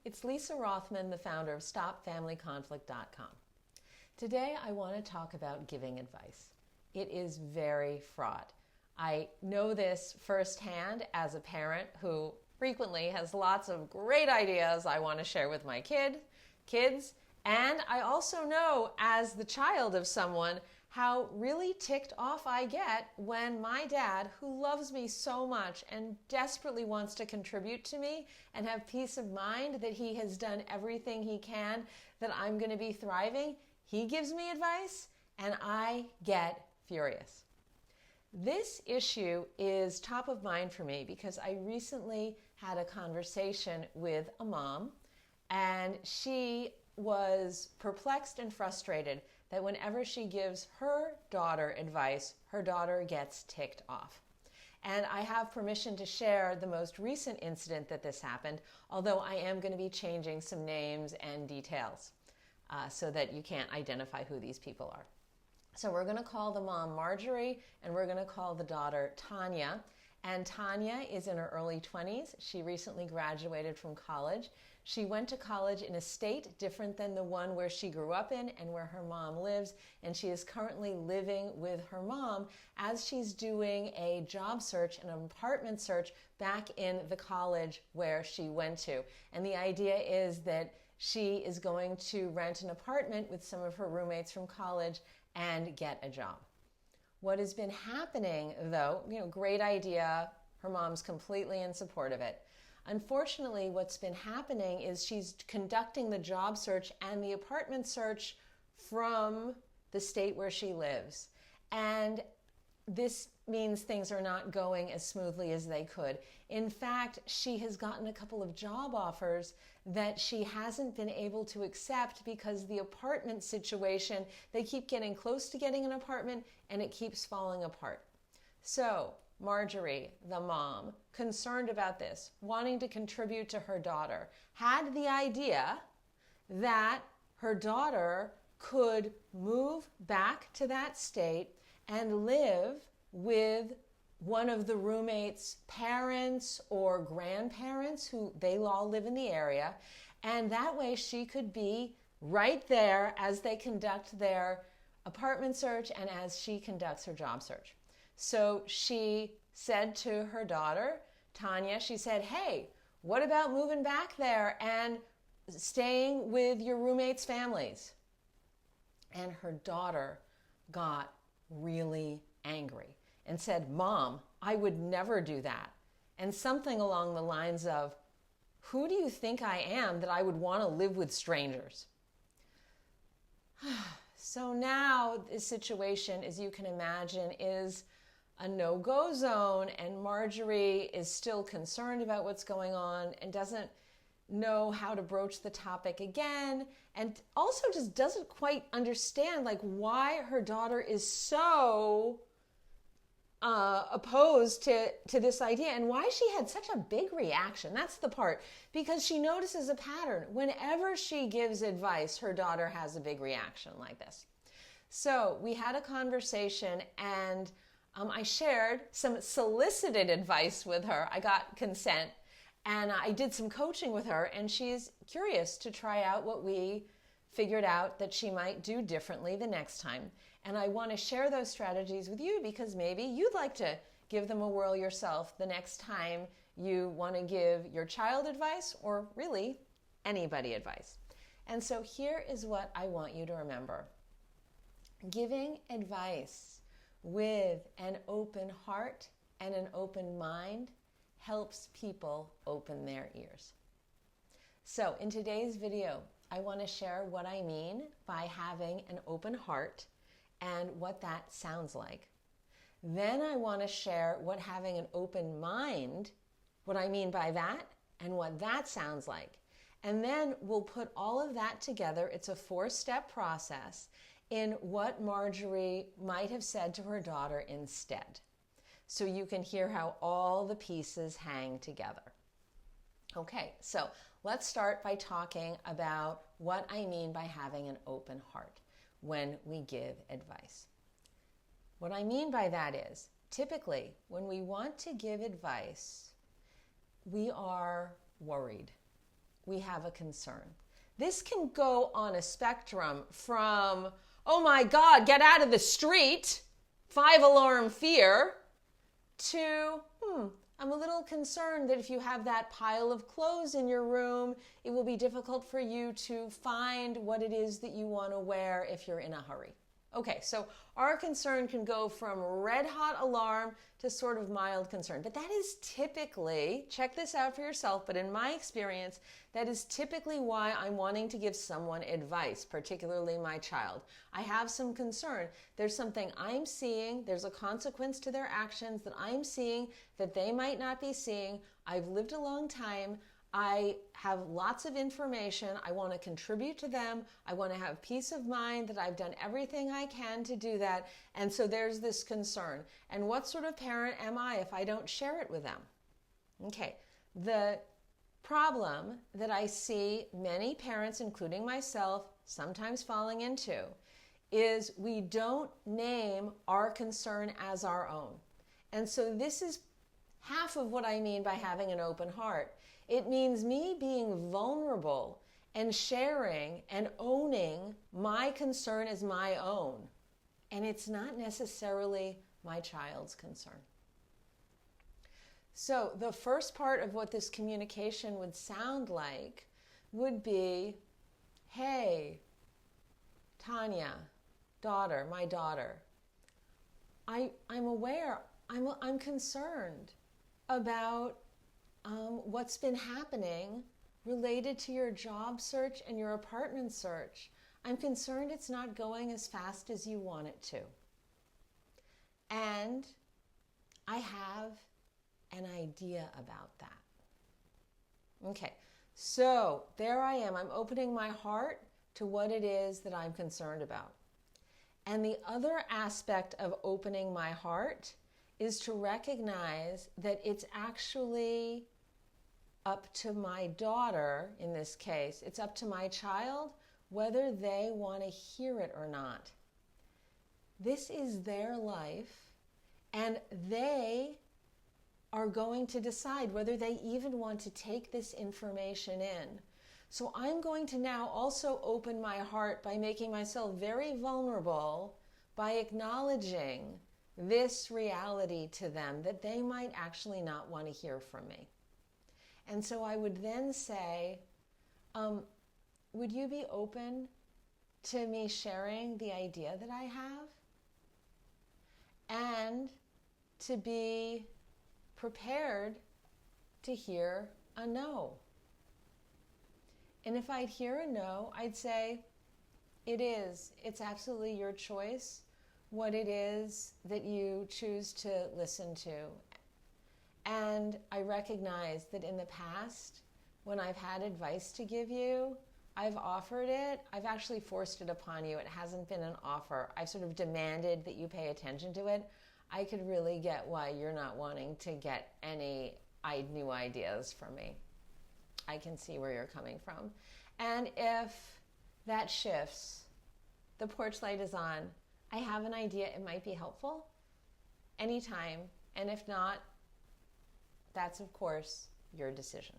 It's Lisa Rothman, the founder of StopFamilyConflict.com. Today I want to talk about giving advice. It is very fraught. I know this firsthand as a parent who frequently has lots of great ideas I want to share with my kids, and I also know as the child of someone how really ticked off I get when my dad, who loves me so much and desperately wants to contribute to me and have peace of mind that he has done everything he can, that I'm going to be thriving, he gives me advice and I get furious. This issue is top of mind for me because I recently had a conversation with a mom, and she was perplexed and frustrated that whenever she gives her daughter advice, her daughter gets ticked off. And I have permission to share the most recent incident that this happened, although I am going to be changing some names and details so that you can't identify who these people are. So we're going to call the mom Marjorie, and we're going to call the daughter Tanya. And Tanya is in her early 20s. She recently graduated from college. She went to college in a state different than the one where she grew up in and where her mom lives. And she is currently living with her mom as she's doing a job search, an apartment search back in the college where she went to. And the idea is that she is going to rent an apartment with some of her roommates from college and get a job. What has been happening, though, great idea, her mom's completely in support of it. Unfortunately, what's been happening is she's conducting the job search and the apartment search from the state where she lives. And this means things are not going as smoothly as they could. In fact, she has gotten a couple of job offers that she hasn't been able to accept because the apartment situation, they keep getting close to getting an apartment and it keeps falling apart. So Marjorie, the mom, concerned about this, wanting to contribute to her daughter, had the idea that her daughter could move back to that state and live with one of the roommates' parents or grandparents who they all live in the area. And that way she could be right there as they conduct their apartment search and as she conducts her job search. So she said to her daughter, Tanya, she said, hey, what about moving back there and staying with your roommates' families? And her daughter got really angry and said, Mom, I would never do that. And something along the lines of, who do you think I am that I would want to live with strangers? So now the situation, as you can imagine, is a no-go zone, and Marjorie is still concerned about what's going on and doesn't know how to broach the topic again, and also just doesn't quite understand why her daughter is so opposed to this idea and why she had such a big reaction. That's the part, because she notices a pattern. Whenever she gives advice, her daughter has a big reaction like this. So we had a conversation, and I shared some solicited advice with her. I got consent. And I did some coaching with her, and she's curious to try out what we figured out that she might do differently the next time. And I want to share those strategies with you because maybe you'd like to give them a whirl yourself the next time you want to give your child advice, or really anybody advice. And so here is what I want you to remember. Giving advice with an open heart and an open mind helps people open their ears. So in today's video, I want to share what I mean by having an open heart and what that sounds like. Then I want to share what having an open mind, what I mean by that, and what that sounds like. And then we'll put all of that together. It's a 4-step process in what Marjorie might have said to her daughter instead, so you can hear how all the pieces hang together. Okay, so let's start by talking about what I mean by having an open heart when we give advice. What I mean by that is, typically, when we want to give advice, we are worried. we have a concern. This can go on a spectrum from, oh my God, get out of the street, 5-alarm fear, to, I'm a little concerned that if you have that pile of clothes in your room, it will be difficult for you to find what it is that you want to wear if you're in a hurry. Okay, so our concern can go from red hot alarm to sort of mild concern. But that is typically, check this out for yourself, but in my experience, that is typically why I'm wanting to give someone advice, particularly my child. I have some concern. There's something I'm seeing, there's a consequence to their actions that I'm seeing that they might not be seeing. I've lived a long time. I have lots of information. I want to contribute to them. I want to have peace of mind that I've done everything I can to do that. And so there's this concern. And what sort of parent am I if I don't share it with them? Okay, the problem that I see many parents, including myself, sometimes falling into is we don't name our concern as our own. And so this is half of what I mean by having an open heart. It means me being vulnerable and sharing and owning my concern as my own. And it's not necessarily my child's concern. So the first part of what this communication would sound like would be, hey, Tanya, daughter, my daughter, I'm aware, I'm concerned about what's been happening related to your job search and your apartment search. I'm concerned it's not going as fast as you want it to. And I have an idea about that. Okay, so there I am. I'm opening my heart to what it is that I'm concerned about. And the other aspect of opening my heart is to recognize that it's actually up to my daughter, in this case, it's up to my child whether they want to hear it or not. This is their life, and they are going to decide whether they even want to take this information in. So I'm going to now also open my heart by making myself very vulnerable, by acknowledging this reality to them that they might actually not want to hear from me. And so I would then say, would you be open to me sharing the idea that I have? And to be prepared to hear a no. And if I'd hear a no, I'd say, it's absolutely your choice what it is that you choose to listen to. And I recognize that in the past, when I've had advice to give you, I've offered it. I've actually forced it upon you. It hasn't been an offer. I've sort of demanded that you pay attention to it. I could really get why you're not wanting to get any new ideas from me. I can see where you're coming from. And if that shifts, the porch light is on, I have an idea it might be helpful anytime. And if not, that's, of course, your decision.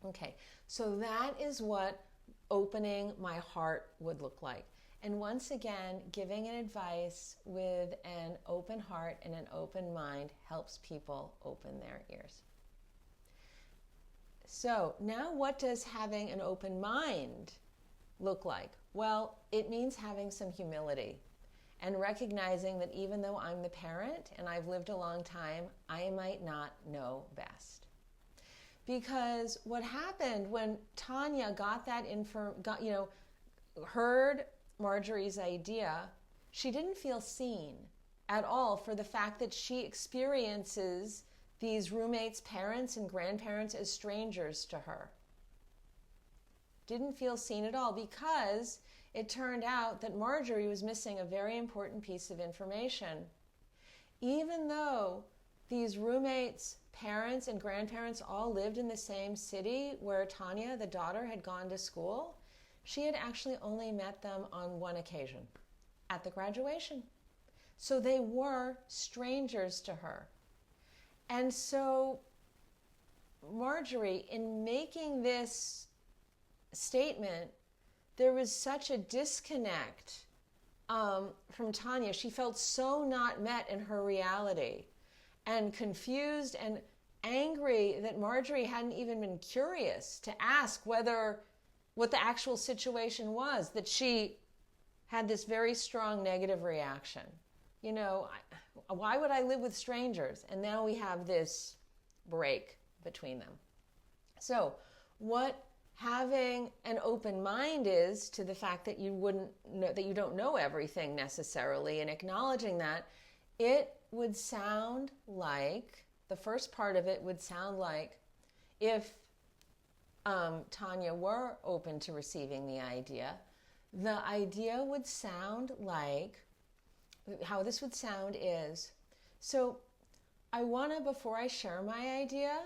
Okay, so that is what opening my heart would look like. And once again, giving an advice with an open heart and an open mind helps people open their ears. So now what does having an open mind look like? Well, it means having some humility and recognizing that even though I'm the parent and I've lived a long time, I might not know best. Because what happened when Tanya got that heard Marjorie's idea, she didn't feel seen at all for the fact that she experiences these roommates' parents and grandparents as strangers to her. Didn't feel seen at all because it turned out that Marjorie was missing a very important piece of information. Even though these roommates' parents and grandparents all lived in the same city where Tanya, the daughter, had gone to school, she had actually only met them on one occasion, at the graduation. So they were strangers to her. And so Marjorie, in making this this statement, there was such a disconnect from Tanya. She felt so not met in her reality and confused and angry that Marjorie hadn't even been curious to ask what the actual situation was, that she had this very strong negative reaction. You know, why would I live with strangers? And now we have this break between them. So what having an open mind is to the fact that you don't know everything necessarily, and acknowledging that, it would sound like, the first part of it would sound like, if Tanya were open to receiving the idea would sound like, how this would sound is, so I want to, before I share my idea,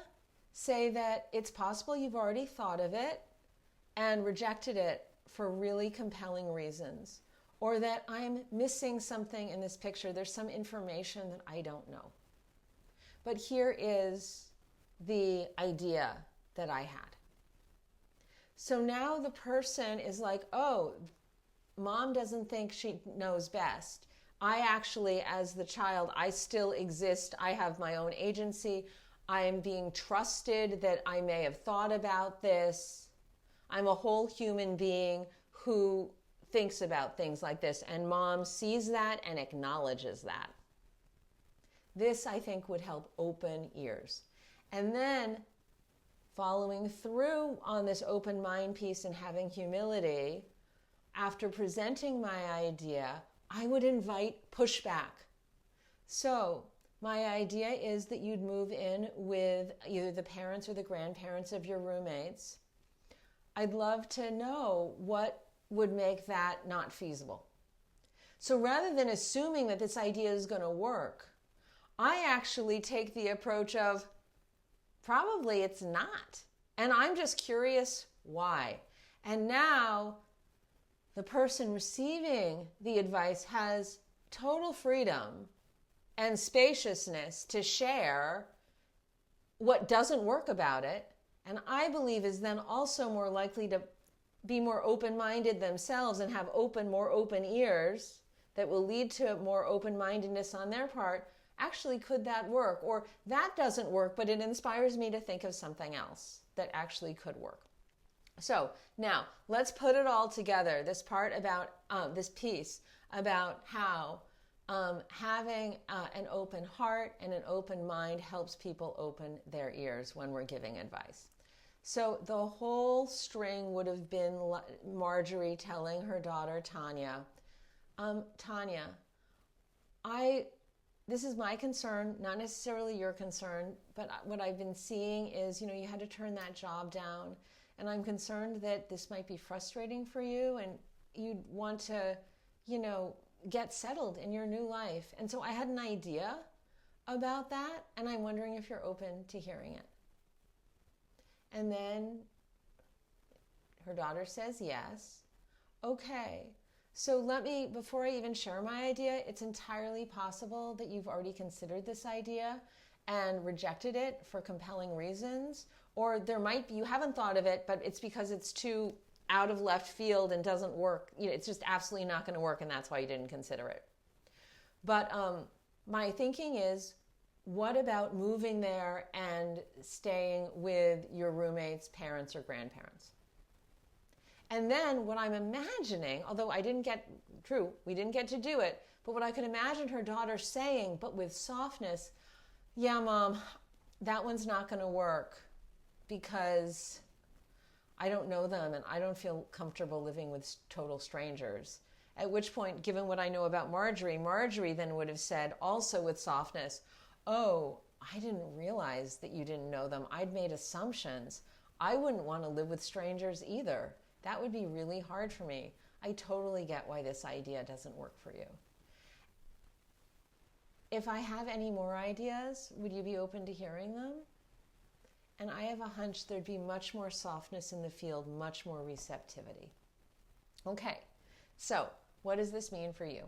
say that it's possible you've already thought of it and rejected it for really compelling reasons, or that I'm missing something in this picture. There's some information that I don't know. But here is the idea that I had. So now the person is like, oh, mom doesn't think she knows best. I actually, as the child, I still exist. I have my own agency. I am being trusted that I may have thought about this. I'm a whole human being who thinks about things like this. And mom sees that and acknowledges that. This, I think, would help open ears. And then following through on this open mind piece and having humility, after presenting my idea, I would invite pushback. So my idea is that you'd move in with either the parents or the grandparents of your roommates. I'd love to know what would make that not feasible. So rather than assuming that this idea is going to work, I actually take the approach of probably it's not. And I'm just curious why. And now the person receiving the advice has total freedom and spaciousness to share what doesn't work about it. And I believe is then also more likely to be more open-minded themselves and have more open ears that will lead to more open-mindedness on their part. Actually, could that work? Or that doesn't work, but it inspires me to think of something else that actually could work. So now let's put it all together. This part about this piece about how having an open heart and an open mind helps people open their ears when we're giving advice. So the whole string would have been Marjorie telling her daughter Tanya, Tanya, this is my concern, not necessarily your concern, but what I've been seeing is, you had to turn that job down, and I'm concerned that this might be frustrating for you, and you'd want to, get settled in your new life. And so I had an idea about that, and I'm wondering if you're open to hearing it. And then her daughter says yes. Okay. So before I even share my idea, it's entirely possible that you've already considered this idea and rejected it for compelling reasons. Or you haven't thought of it, but it's because it's too out of left field and doesn't work. It's just absolutely not going to work, and that's why you didn't consider it. But my thinking is, what about moving there and staying with your roommate's parents or grandparents? And then what I'm imagining, although we didn't get to do it, but what I could imagine her daughter saying, but with softness, yeah, Mom, that one's not going to work because I don't know them and I don't feel comfortable living with total strangers. At which point, given what I know about Marjorie then would have said, also with softness, oh, I didn't realize that you didn't know them. I'd made assumptions. I wouldn't want to live with strangers either. That would be really hard for me. I totally get why this idea doesn't work for you. If I have any more ideas, would you be open to hearing them? And I have a hunch there'd be much more softness in the field, much more receptivity. Okay, so what does this mean for you?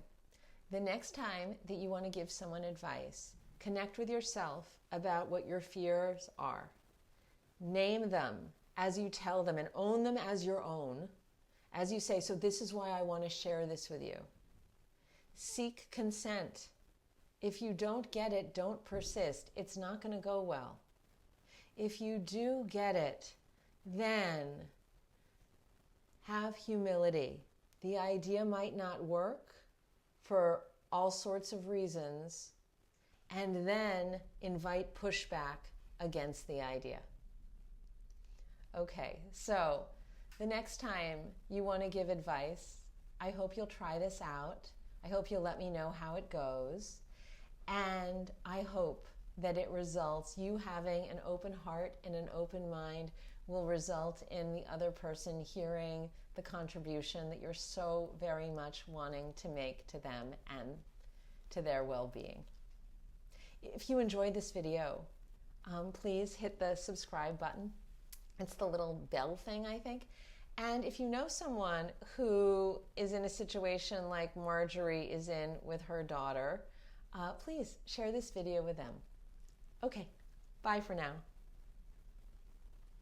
The next time that you want to give someone advice, connect with yourself about what your fears are. Name them. as you tell them and own them as your own, as you say, so this is why I want to share this with you. Seek consent. If you don't get it, don't persist. It's not going to go well. If you do get it, then have humility. The idea might not work for all sorts of reasons, and then invite pushback against the idea. Okay, so the next time you want to give advice, I hope you'll try this out. I hope you'll let me know how it goes. And I hope that it results, you having an open heart and an open mind will result in the other person hearing the contribution that you're so very much wanting to make to them and to their well-being. If you enjoyed this video, please hit the subscribe button. It's the little bell thing, I think. And if you know someone who is in a situation like Marjorie is in with her daughter, please share this video with them. Okay, bye for now.